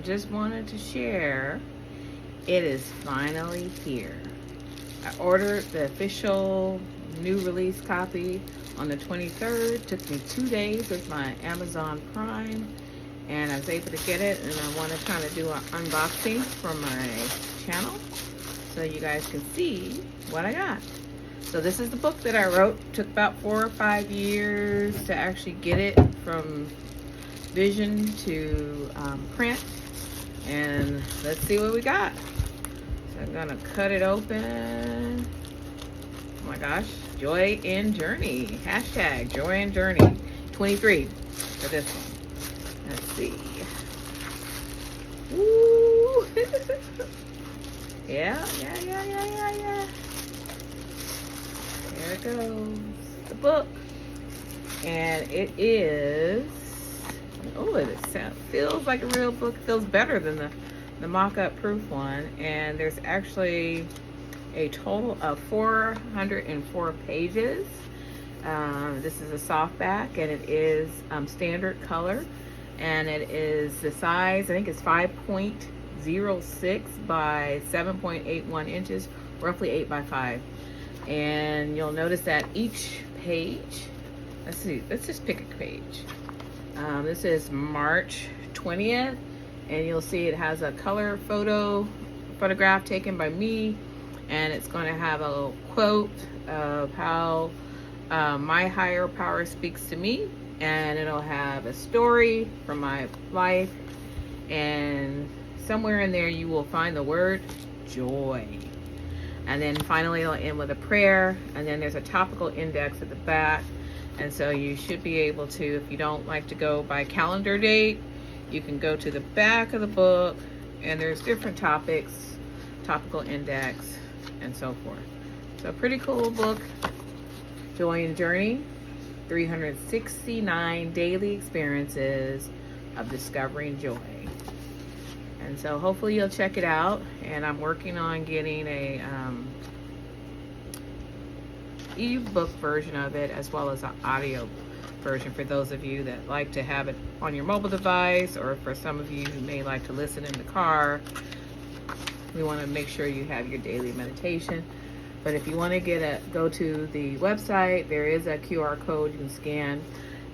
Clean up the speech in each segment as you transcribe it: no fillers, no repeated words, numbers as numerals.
just wanted to share, it is finally here. I ordered the official new release copy on the 23rd. Took me 2 days with my Amazon Prime, and I was able to get it, and I want to kind of do an unboxing for my channel so you guys can see what I got. So this is the book that I wrote. Took about 4 or 5 years to actually get it from vision to print, and let's see what we got. So I'm gonna cut it open. Oh my gosh, Joy and Journey. Hashtag Joy and Journey 23 for this one. Let's see. Woo! Yeah. There it goes, the book. And it is, oh, it feels like a real book. It feels better than the mock-up proof one. And there's actually a total of 404 pages. This is a softback, and it is standard color. And it is the size, I think it's 5.06 by 7.81 inches, roughly 8 by 5. And you'll notice that each page, let's just pick a page. This is March 20th, and you'll see it has a color photograph taken by me, and it's going to have a little quote of how my higher power speaks to me, and it'll have a story from my life, and somewhere in there you will find the word joy. And then finally it'll end with a prayer, and then there's a topical index at the back. And so you should be able to, if you don't like to go by calendar date, you can go to the back of the book, and there's different topics, topical index, and so forth. So pretty cool book, Joy and Journey, 369 daily experiences of discovering joy. And so hopefully you'll check it out. And I'm working on getting a ebook version of it, as well as an audio version for those of you that like to have it on your mobile device, or for some of you who may like to listen in the car. We want to make sure you have your daily meditation. But if you want to go to the website, there is a QR code you can scan,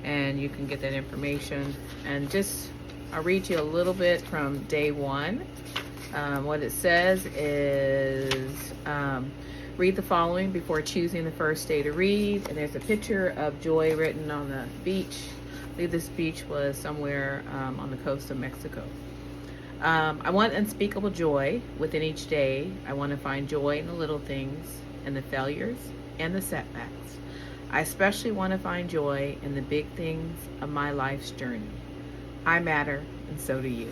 and you can get that information. And just I'll read you a little bit from day one. What it says is, read the following before choosing the first day to read. And there's a picture of joy written on the beach. I believe this beach was somewhere on the coast of Mexico. I want unspeakable joy within each day. I want to find joy in the little things, and the failures, and the setbacks. I especially want to find joy in the big things of my life's journey. I matter, and so do you.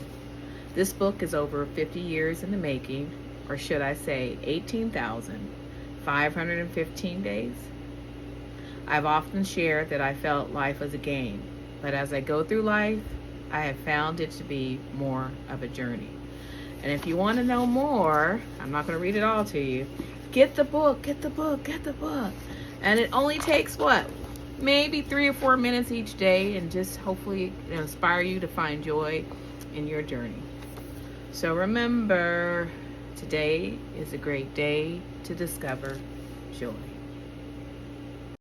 This book is over 50 years in the making, or should I say 18,515 days. I've often shared that I felt life was a game, but as I go through life, I have found it to be more of a journey. And if you want to know more, I'm not going to read it all to you. Get the book. And it only takes what? Maybe 3 or 4 minutes each day, and just hopefully inspire you to find joy in your journey. So remember, today is a great day to discover joy.